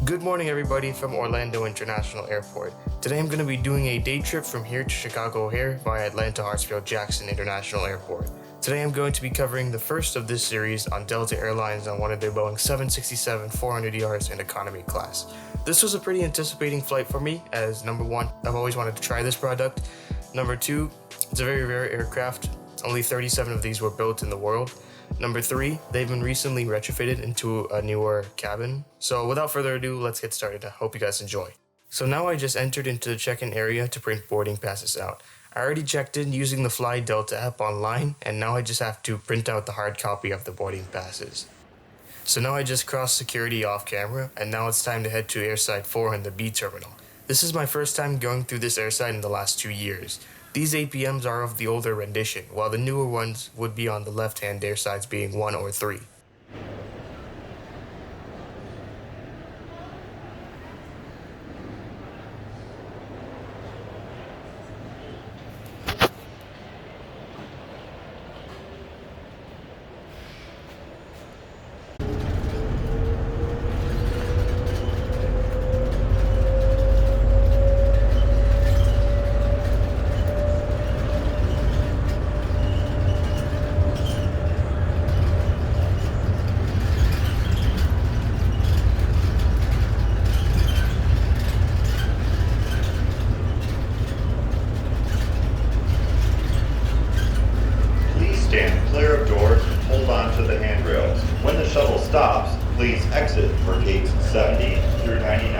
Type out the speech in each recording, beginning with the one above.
Good morning everybody from Orlando International Airport. Today I'm going to be doing a day trip from here to Chicago O'Hare via Atlanta Hartsfield-Jackson International Airport. Today I'm going to be covering the first of this series on Delta Airlines on one of their Boeing 767-400ERs in economy class. This was a pretty anticipating flight for me as number one, I've always wanted to try this product. Number two, it's a very rare aircraft. Only 37 of these were built in the world. Number three, they've been recently retrofitted into a newer cabin. So without further ado, let's get started. I hope you guys enjoy. So now I just entered into the check-in area to print boarding passes out. I already checked in using the Fly Delta app online, and now I just have to print out the hard copy of the boarding passes. So now I just crossed security off camera, and now it's time to head to airside 4 in the B terminal. This is my first time going through this airside in the last 2 years. These APMs are of the older rendition, while the newer ones would be on the left-hand airsides being 1 or 3. Stand clear of doors and hold on to the handrails. When the shuttle stops, please exit for gates 70 through 99.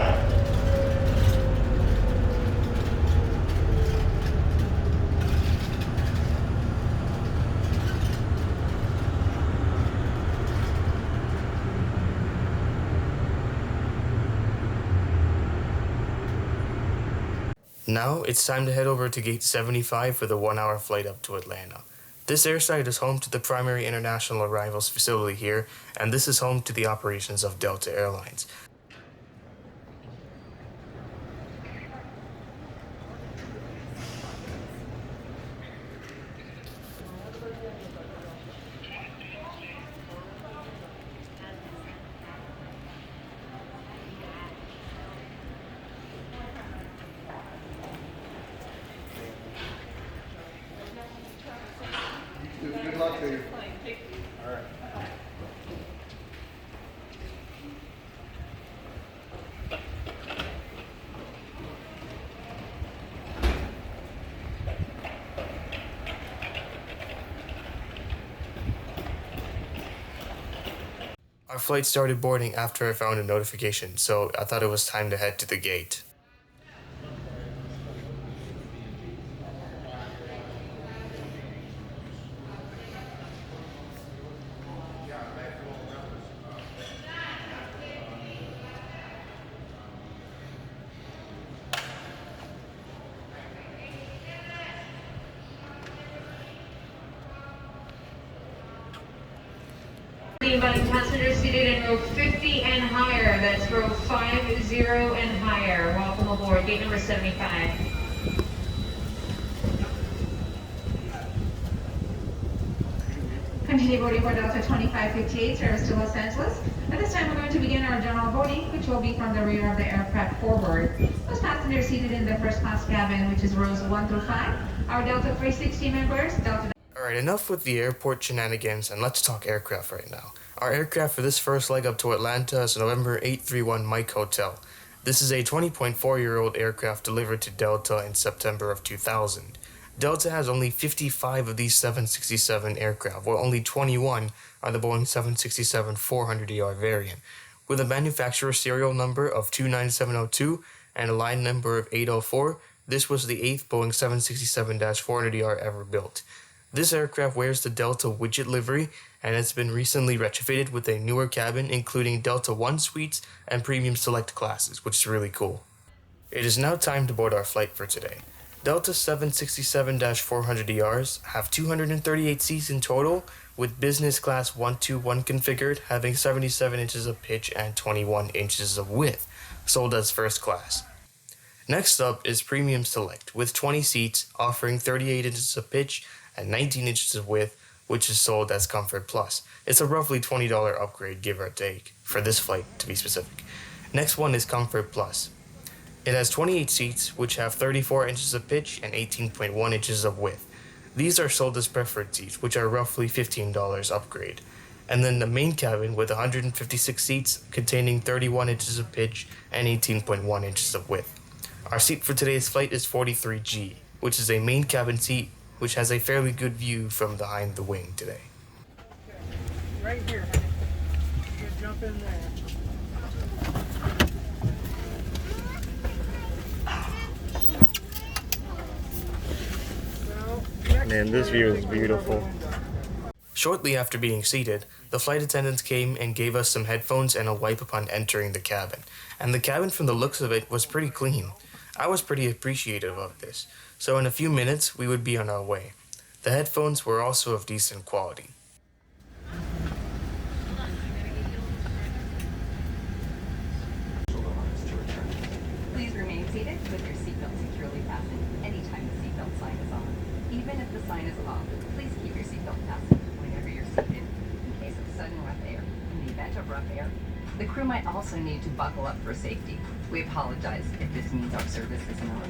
Now it's time to head over to gate 75 for the 1-hour flight up to Atlanta. This airside is home to the primary international arrivals facility here, and this is home to the operations of Delta Airlines. Good luck to you. All right. Our flight started boarding after I found a notification, so I thought it was time to head to the gate. Inviting passengers seated in row 50 and higher. That's row 50 and higher. Welcome aboard. Gate number 75. Continue boarding for Delta 2558, service to Los Angeles. At this time, we're going to begin our general boarding, which will be from the rear of the aircraft forward. Those passengers seated in the first class cabin, which is rows 1 through 5, our Delta 360 members, Delta... Alright, enough with the airport shenanigans and let's talk aircraft right now. Our aircraft for this first leg up to Atlanta is November 831 Mike Hotel. This is a 20.4-year-old aircraft delivered to Delta in September of 2000. Delta has only 55 of these 767 aircraft, while only 21 are the Boeing 767-400ER variant. With a manufacturer serial number of 29702 and a line number of 804, this was the 8th Boeing 767-400ER ever built. This aircraft wears the Delta widget livery and has been recently retrofitted with a newer cabin including Delta 1 suites and Premium Select classes, which is really cool. It is now time to board our flight for today. Delta 767-400ERs have 238 seats in total, with Business Class 121 configured, having 77 inches of pitch and 21 inches of width, sold as first class. Next up is Premium Select, with 20 seats, offering 38 inches of pitch and 19 inches of width, which is sold as Comfort Plus. It's a roughly $20 upgrade, give or take, for this flight to be specific. Next one is Comfort Plus. It has 28 seats, which have 34 inches of pitch and 18.1 inches of width. These are sold as preferred seats, which are roughly $15 upgrade. And then the main cabin with 156 seats containing 31 inches of pitch and 18.1 inches of width. Our seat for today's flight is 43G, which is a main cabin seat which has a fairly good view from behind the wing today. Right here, honey. You jump in there. Man, this view is beautiful. Shortly after being seated, the flight attendants came and gave us some headphones and a wipe upon entering the cabin. And the cabin, from the looks of it, was pretty clean. I was pretty appreciative of this, so in a few minutes we would be on our way. The headphones were also of decent quality. Please remain seated with your seatbelt securely fastened anytime the seatbelt sign is on. Even if the sign is off, please keep your seatbelt fastened whenever you're seated in case of sudden rough air. In the event of rough air, the crew might also need to buckle up for safety. We apologize if this means our service is not.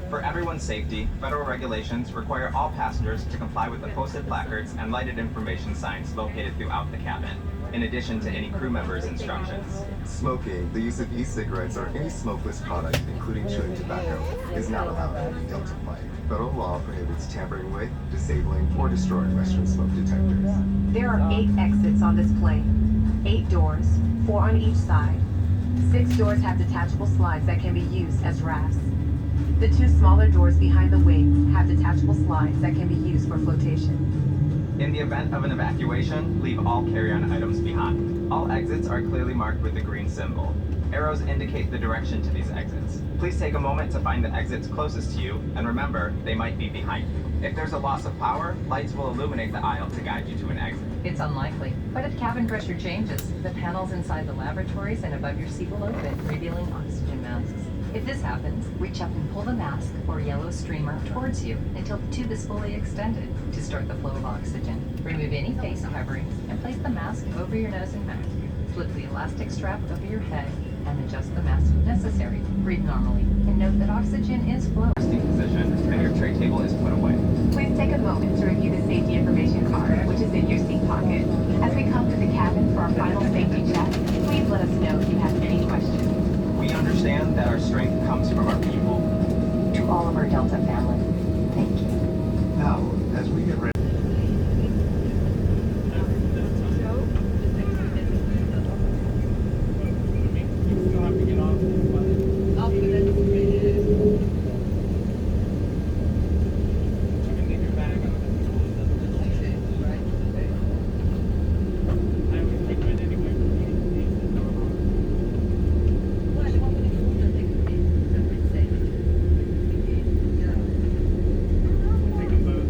For everyone's safety, federal regulations require all passengers to comply with the posted placards and lighted information signs located throughout the cabin, in addition to any crew members' instructions. Smoking, the use of e-cigarettes, or any smokeless product, including chewing tobacco, is not allowed on the Delta flight. Federal law prohibits tampering with, disabling, or destroying restroom smoke detectors. There are 8 exits on this plane. 8 doors, 4 on each side. 6 doors have detachable slides that can be used as rafts. The 2 smaller doors behind the wing have detachable slides that can be used for flotation. In the event of an evacuation, leave all carry-on items behind. All exits are clearly marked with the green symbol. Arrows indicate the direction to these exits. Please take a moment to find the exits closest to you, and remember, they might be behind you. If there's a loss of power, lights will illuminate the aisle to guide you to an exit. It's unlikely, but if cabin pressure changes, the panels inside the lavatories and above your seat will open, revealing oxygen masks. If this happens, reach up and pull the mask or yellow streamer towards you until the tube is fully extended to start the flow of oxygen. Remove any face coverings and place the mask over your nose and mouth. Slip the elastic strap over your head and adjust the mask if necessary. Breathe normally and note that oxygen is flowing. Resting position, and your tray table is put away. Please take a moment to review the safety information card, which is in your seat pocket. As we come to the cabin for our final safety check, please let us know if you have any questions. We understand that our strength comes from our people. To all of our Delta family, thank you. Now, as we get ready. You'll have to get off. You can leave your bag on the I would recommend anyway. Take them both.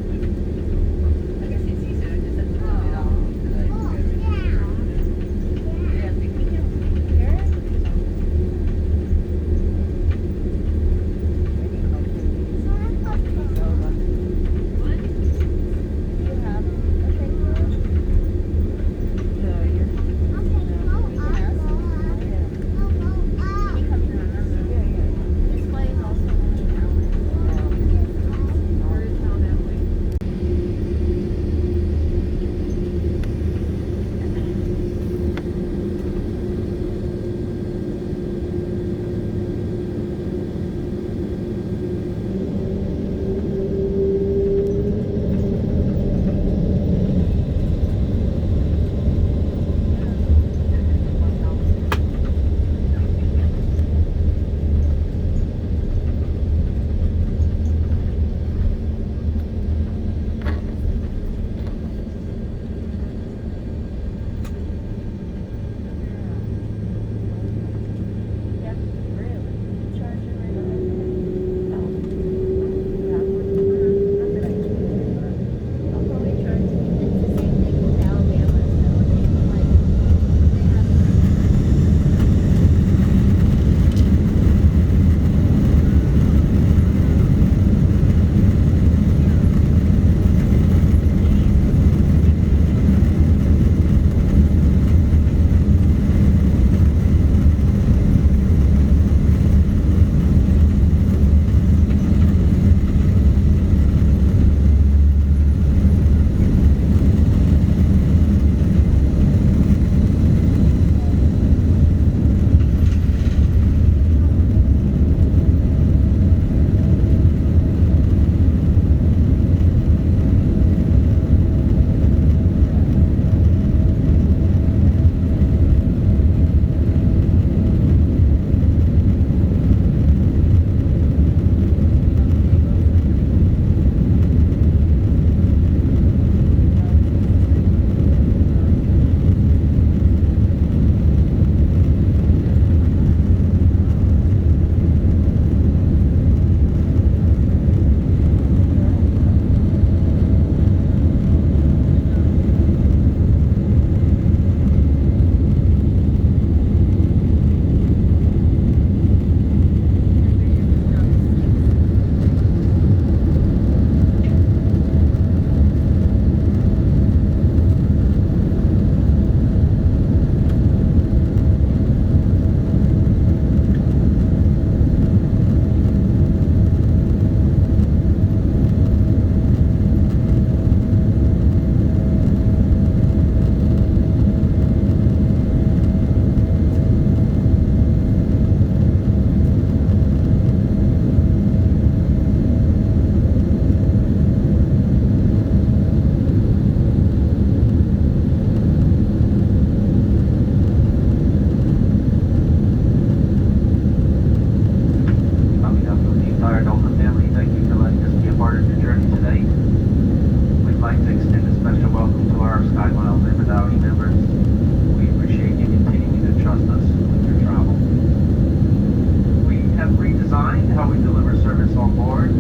designed how we deliver service on board.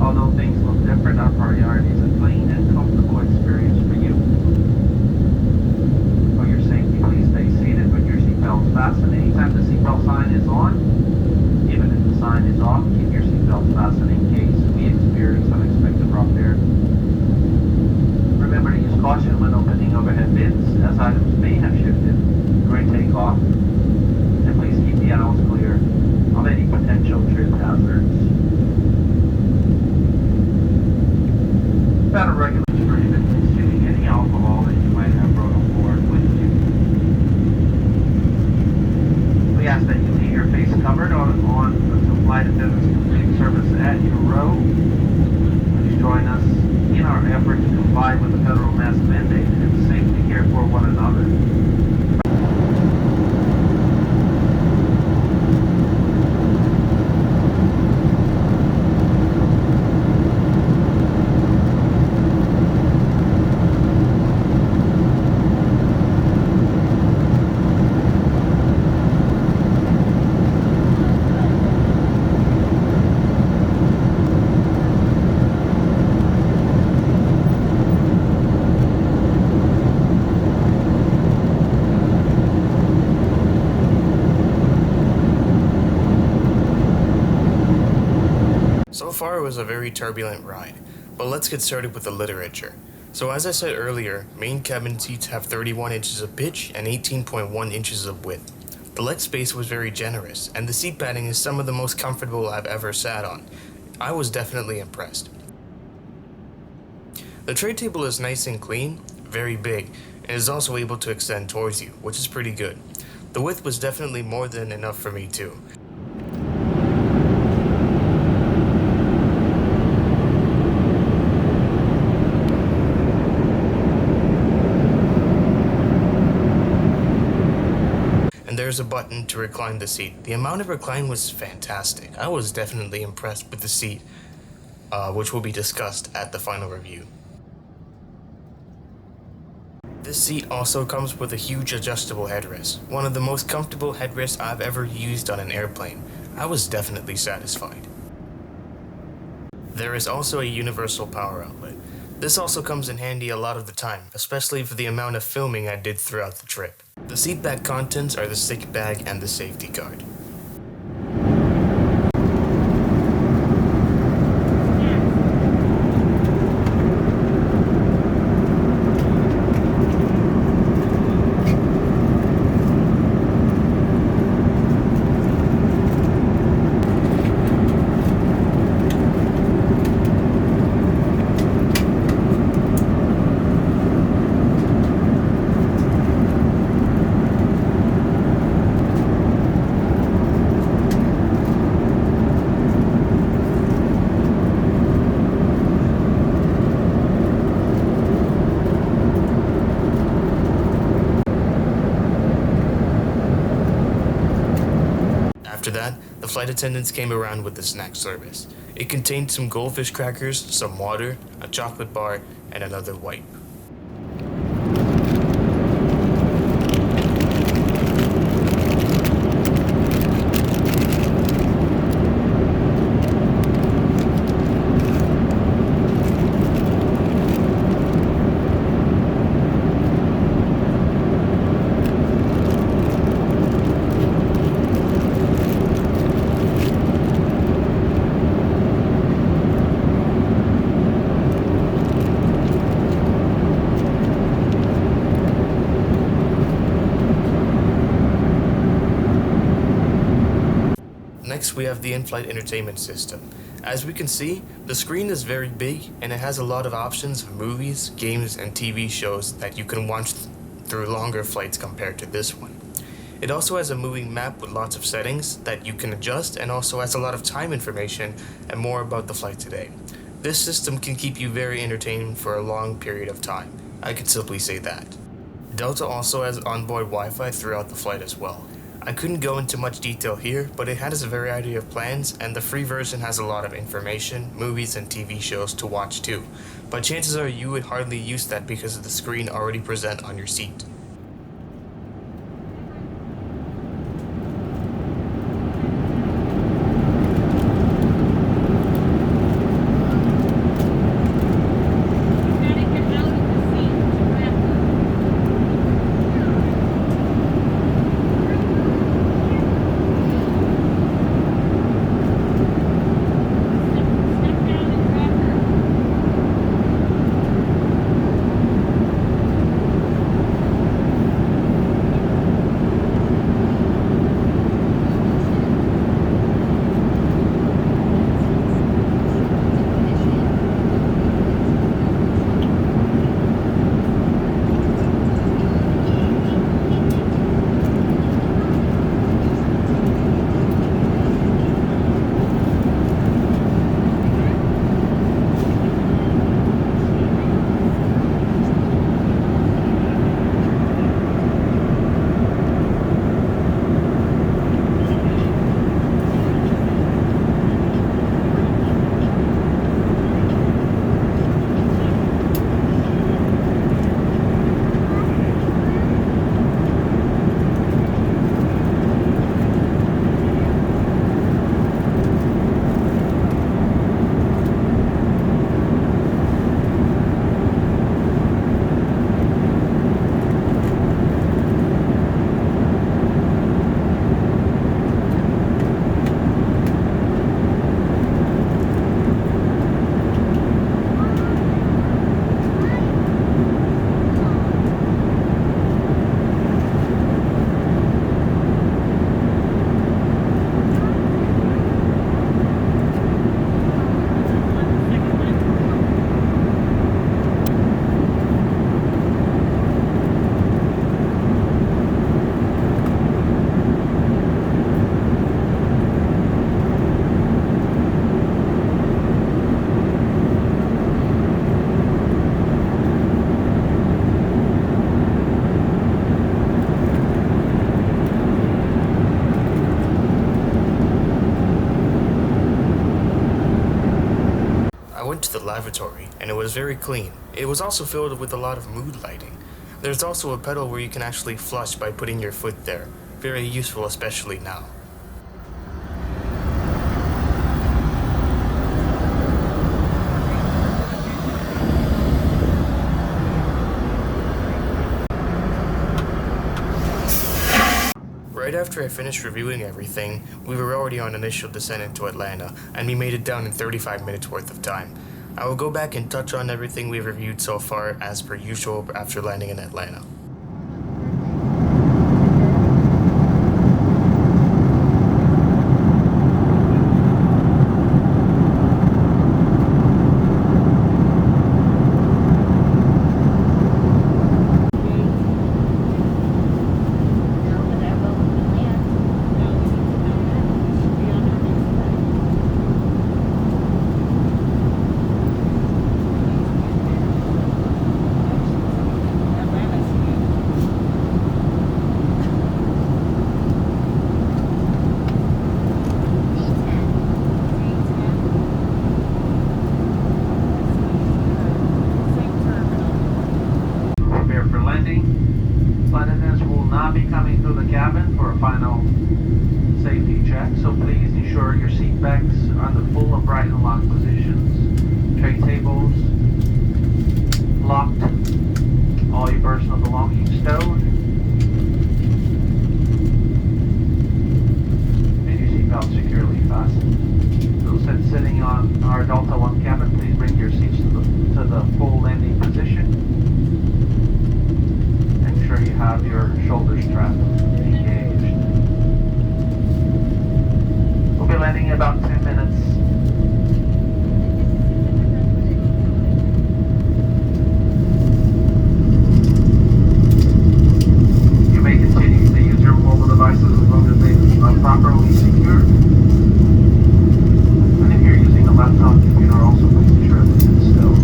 Although things look different, our priority is a clean and comfortable experience for you. For your safety, please stay seated with your seatbelts fastened anytime the seatbelt sign is on. Even if the sign is off, keep your seatbelts fastened in case we experience unexpected rough air. Remember to use caution when opening overhead bins, as items may have shifted during takeoff. And please keep the aisles clear of any potential trip hazards. Without a regulatory prohibit consuming any alcohol that you might have brought on board with you. We ask that you leave your face covered on until flight attendants complete service at your row. Please join us in our effort to comply with the federal mask mandate and safety care for one another. So far it was a very turbulent ride, but let's get started with the literature. So as I said earlier, main cabin seats have 31 inches of pitch and 18.1 inches of width. The leg space was very generous, and the seat padding is some of the most comfortable I've ever sat on. I was definitely impressed. The tray table is nice and clean, very big, and is also able to extend towards you, which is pretty good. The width was definitely more than enough for me too. There's a button to recline the seat. The amount of recline was fantastic. I was definitely impressed with the seat, which will be discussed at the final review. This seat also comes with a huge adjustable headrest, one of the most comfortable headrests I've ever used on an airplane. I was definitely satisfied. There is also a universal power outlet. This also comes in handy a lot of the time, especially for the amount of filming I did throughout the trip. The seat back contents are the stick bag and the safety card. After that, the flight attendants came around with the snack service. It contained some goldfish crackers, some water, a chocolate bar, and another wipe. Next, we have the in-flight entertainment system. As we can see, the screen is very big and it has a lot of options of movies, games, and TV shows that you can watch through longer flights compared to this one. It also has a moving map with lots of settings that you can adjust and also has a lot of time information and more about the flight today. This system can keep you very entertained for a long period of time. I can simply say that. Delta also has onboard Wi-Fi throughout the flight as well. I couldn't go into much detail here, but it has a variety of plans, and the free version has a lot of information, movies, and TV shows to watch too. But chances are you would hardly use that because of the screen already present on your seat. went to the lavatory, and it was very clean. It was also filled with a lot of mood lighting. There's also a pedal where you can actually flush by putting your foot there. Very useful, especially now. Right after I finished reviewing everything, we were already on initial descent into Atlanta, and we made it down in 35 minutes worth of time. I will go back and touch on everything we've reviewed so far as per usual after landing in Atlanta. Flight attendants will not be coming through the cabin for a final safety check, so please ensure your seat backs are in the full upright and locked positions. Tray tables locked, all your personal belongings stowed, and your seatbelt securely fastened. Those sitting on our Delta One cabin, please bring your seats to the full landing position. Make sure you have your shoulder strap engaged. We'll be landing in about 10 minutes. You may continue to use your mobile devices as long as they are properly secured. And if you're using a laptop computer, also please ensure that it's still.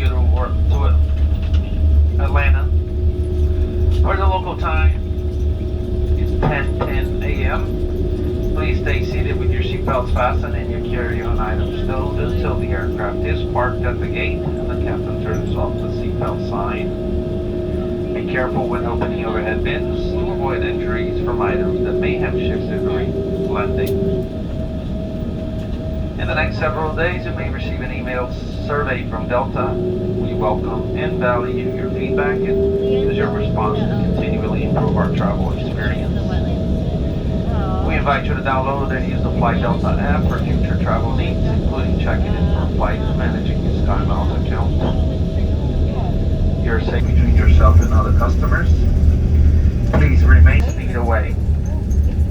you to Atlanta, where the local time is 10:10 a.m. Please stay seated with your seatbelts fastened and your carry-on items stowed until the aircraft is parked at the gate and the captain turns off the seatbelt sign. Be careful when opening overhead bins to avoid injuries from items that may have shifted during landing. In the next several days, you may receive an email survey from Delta. We welcome and value your feedback and use your response to continually improve our travel experience. We invite you to download and use the Fly Delta app for future travel needs, including checking in for flights, managing your SkyMiles account. You're safe between yourself and other customers. Please remain 6 feet away.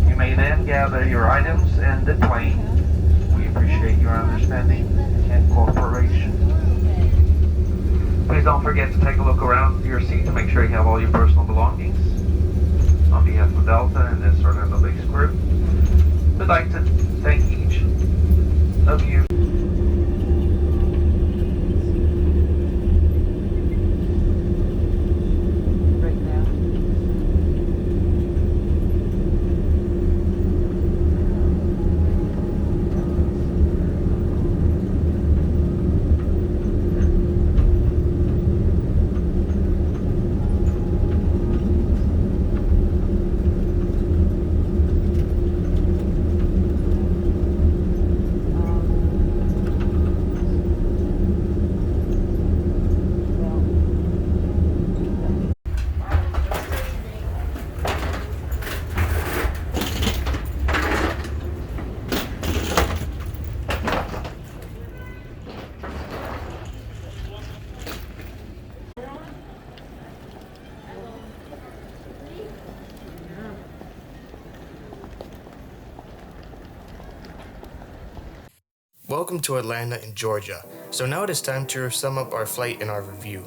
You may then gather your items and deplane. We appreciate your understanding and cooperation. Please don't forget to take a look around your seat to make sure you have all your personal belongings. On behalf of Delta and this Orlando-based group, we'd like to thank each of you. Welcome to Atlanta in Georgia. So now it is time to sum up our flight and our review.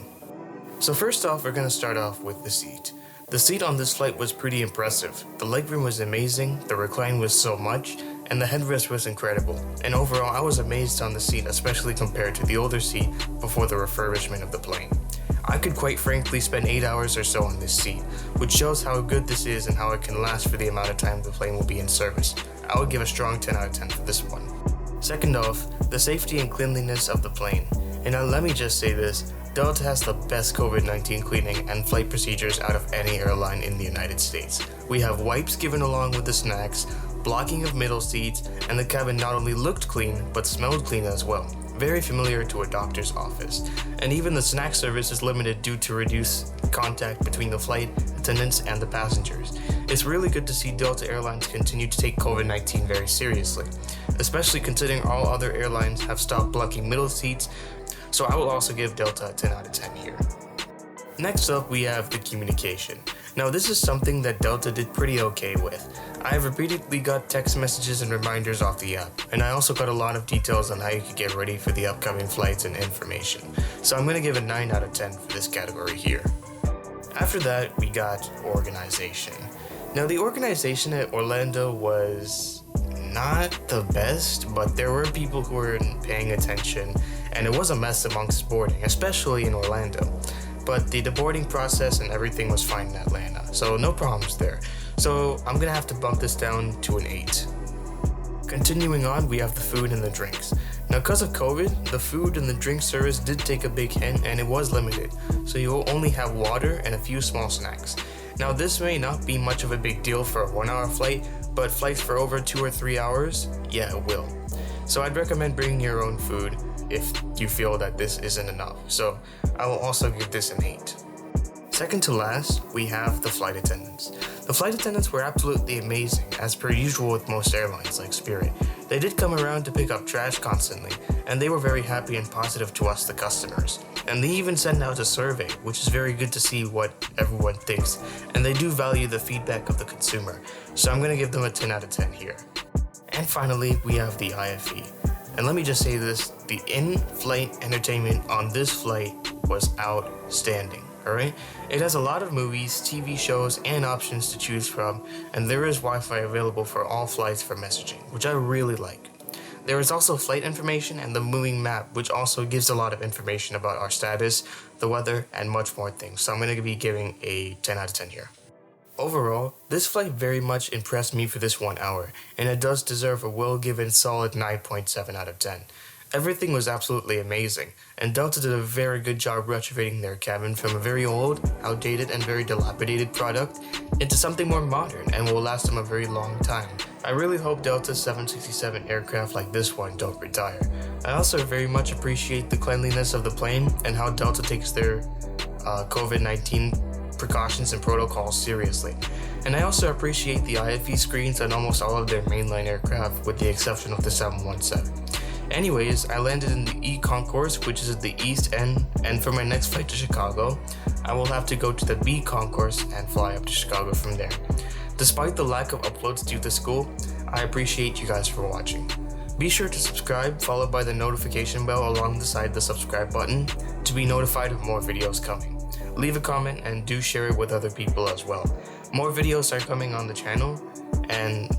So first off, we're going to start off with the seat. The seat on this flight was pretty impressive. The legroom was amazing, the recline was so much, and the headrest was incredible. And overall, I was amazed on the seat, especially compared to the older seat before the refurbishment of the plane. I could quite frankly spend 8 hours or so on this seat, which shows how good this is and how it can last for the amount of time the plane will be in service. I would give a strong 10 out of 10 for this one. Second off, the safety and cleanliness of the plane. And now let me just say this, Delta has the best COVID-19 cleaning and flight procedures out of any airline in the United States. We have wipes given along with the snacks, blocking of middle seats, and the cabin not only looked clean, but smelled clean as well. Very familiar to a doctor's office. And even the snack service is limited due to reduced contact between the flight attendants and the passengers. It's really good to see Delta Airlines continue to take COVID-19 very seriously, especially considering all other airlines have stopped blocking middle seats, so I will also give Delta a 10 out of 10 here. Next up, we have the communication. Now this is something that Delta did pretty okay with. I have repeatedly got text messages and reminders off the app, and I also got a lot of details on how you could get ready for the upcoming flights and information. So I'm going to give a 9 out of 10 for this category here. After that, we got organization. Now the organization at Orlando was not the best, but there were people who were paying attention, and it was a mess amongst boarding, especially in Orlando. But the boarding process and everything was fine in Atlanta, so no problems there. So I'm gonna have to bump this down to an 8. Continuing on, we have the food and the drinks. Now because of COVID, the food and the drink service did take a big hit and it was limited, so you will only have water and a few small snacks. Now this may not be much of a big deal for a 1-hour flight, but flights for over 2 or 3 hours, yeah, it will. So I'd recommend bringing your own food if you feel that this isn't enough. So I will also give this an 8. Second to last, we have the flight attendants. The flight attendants were absolutely amazing, as per usual with most airlines like Spirit. They did come around to pick up trash constantly, and they were very happy and positive to us, the customers. And they even send out a survey, which is very good to see what everyone thinks, and they do value the feedback of the consumer. So I'm going to give them a 10 out of 10 here. And finally, we have the IFE. And let me just say this, the in-flight entertainment on this flight was outstanding. Alright? It has a lot of movies, TV shows, and options to choose from, and there is Wi-Fi available for all flights for messaging, which I really like. There is also flight information and the moving map, which also gives a lot of information about our status, the weather, and much more things. So I'm going to be giving a 10 out of 10 here. Overall, this flight very much impressed me for this 1 hour, and it does deserve a well-given solid 9.7 out of 10. Everything was absolutely amazing, and Delta did a very good job retrofitting their cabin from a very old, outdated, and very dilapidated product into something more modern and will last them a very long time. I really hope Delta 767 aircraft like this one don't retire. I also very much appreciate the cleanliness of the plane and how Delta takes their COVID-19 precautions and protocols seriously. And I also appreciate the IFE screens on almost all of their mainline aircraft with the exception of the 717. Anyways, I landed in the E concourse, which is at the east end, and for my next flight to Chicago, I will have to go to the B concourse and fly up to Chicago from there. Despite the lack of uploads due to school, I appreciate you guys for watching. Be sure to subscribe, followed by the notification bell along the side of the subscribe button to be notified of more videos coming. Leave a comment and do share it with other people as well. More videos are coming on the channel, and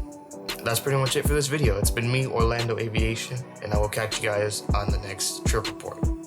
that's pretty much it for this video. It's been me, Orlando Aviation, and I will catch you guys on the next trip report.